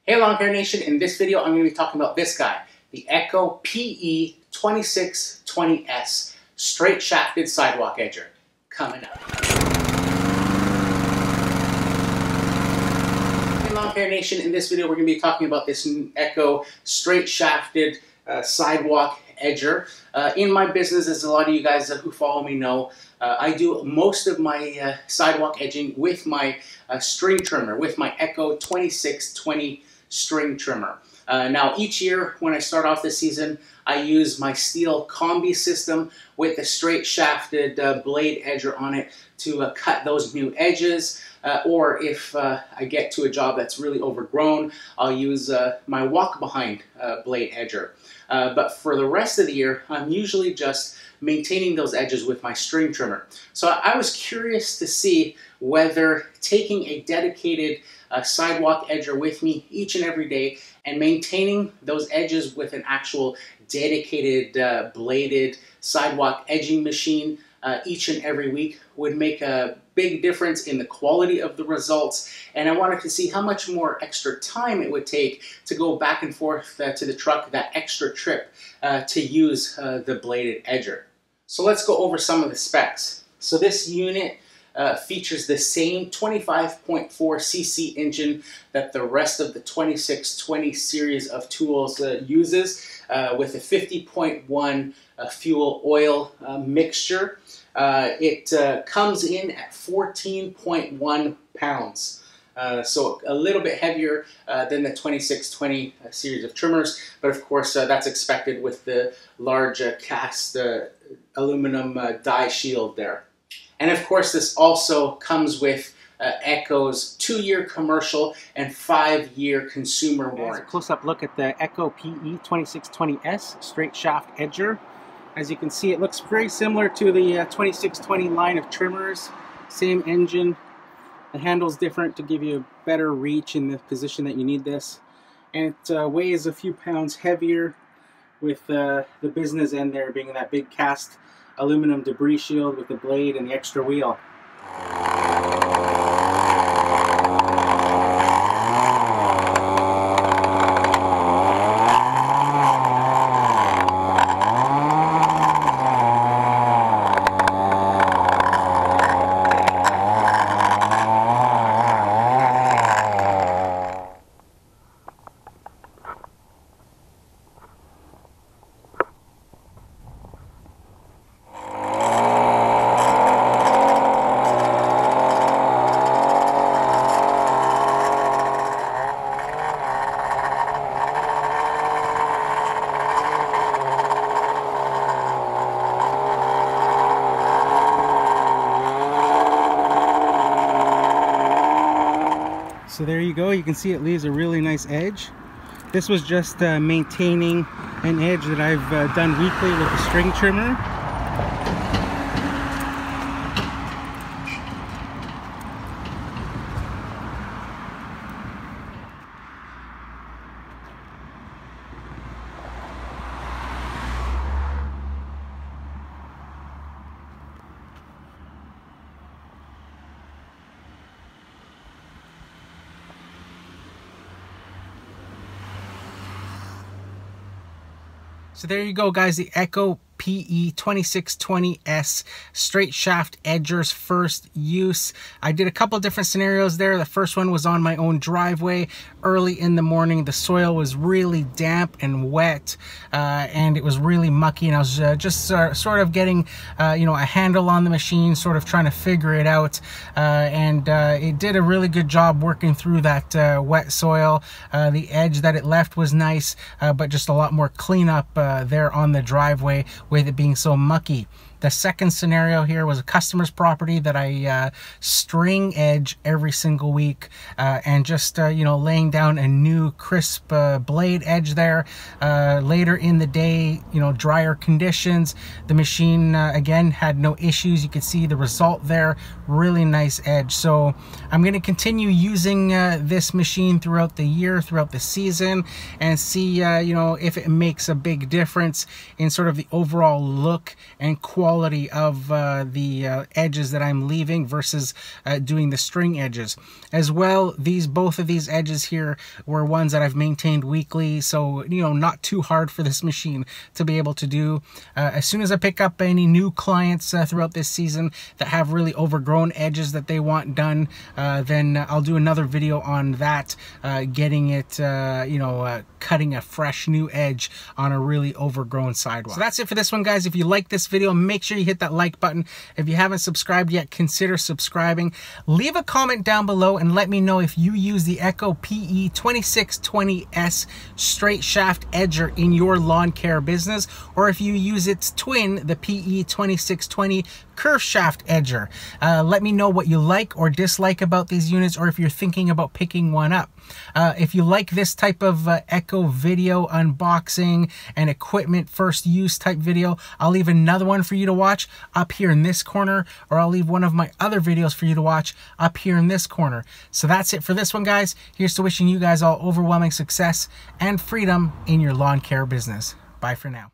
Hey Long Hair Nation, in this video I'm going to be talking about this guy, the Echo PE2620S straight shafted sidewalk edger. Coming up. Hey Long Hair Nation, in this video we're going to be talking about this Echo straight shafted sidewalk edger. In my business, as a lot of you guys who follow me know, I do most of my sidewalk edging with my string trimmer, with my Echo 2620 string trimmer. Now each year when I start off the season, I use my Stihl Kombi system with the straight shafted blade edger on it to cut those new edges, or if I get to a job that's really overgrown, I'll use my walk behind blade edger. But for the rest of the year, I'm usually just maintaining those edges with my string trimmer. So I was curious to see whether taking a dedicated sidewalk edger with me each and every day and maintaining those edges with an actual dedicated bladed sidewalk edging machine each and every week would make a big difference in the quality of the results. And I wanted to see how much more extra time it would take to go back and forth to the truck, that extra trip to use the bladed edger. So let's go over some of the specs. So this unit features the same 25.4 cc engine that the rest of the 2620 series of tools uses, with a 50.1 fuel oil mixture. It comes in at 14.1 pounds. So a little bit heavier than the 2620 series of trimmers, but of course that's expected with the large cast aluminum die shield there. And of course this also comes with Echo's 2-year commercial and 5-year consumer warranty. A close-up look at the Echo PE2620S straight shaft edger. As you can see, it looks very similar to the 2620 line of trimmers. Same engine. The handle's different to give you a better reach in the position that you need this. And it weighs a few pounds heavier, with the business end there being that big cast aluminum debris shield with the blade and the extra wheel. So there you go, you can see it leaves a really nice edge. This was just maintaining an edge that I've done weekly with the string trimmer. So there you go, guys, the Echo PE2620S straight shaft edger's first use. I did a couple different scenarios there. The first one was on my own driveway early in the morning. The soil was really damp and wet, and it was really mucky, and I was just sort of getting you know, a handle on the machine, sort of trying to figure it out, and it did a really good job working through that wet soil. The edge that it left was nice, but just a lot more cleanup there on the driveway with it being so mucky. The second scenario here was a customer's property that I string edge every single week, and just you know, laying down a new crisp blade edge there. Later in the day, you know, drier conditions, the machine again had no issues. You could see the result there, really nice edge. So I'm going to continue using this machine throughout the year, throughout the season, and see you know, if it makes a big difference in sort of the overall look and quality quality of the edges that I'm leaving versus doing the string edges. As well, both of these edges here were ones that I've maintained weekly, so you know, not too hard for this machine to be able to do. As soon as I pick up any new clients throughout this season that have really overgrown edges that they want done, then I'll do another video on that, getting it, you know, cutting a fresh new edge on a really overgrown sidewalk. So that's it for this one, guys. If you like this video, make sure you hit that like button. If you haven't subscribed yet, consider subscribing. Leave a comment down below and let me know if you use the Echo PE2620S straight shaft edger in your lawn care business, or if you use its twin, the PE2620 curve shaft edger. Let me know what you like or dislike about these units, or if you're thinking about picking one up. If you like this type of Echo video unboxing and equipment first use type video, I'll leave another one for you to watch up here in this corner, or I'll leave one of my other videos for you to watch up here in this corner. So that's it for this one, guys. Here's to wishing you guys all overwhelming success and freedom in your lawn care business. Bye for now.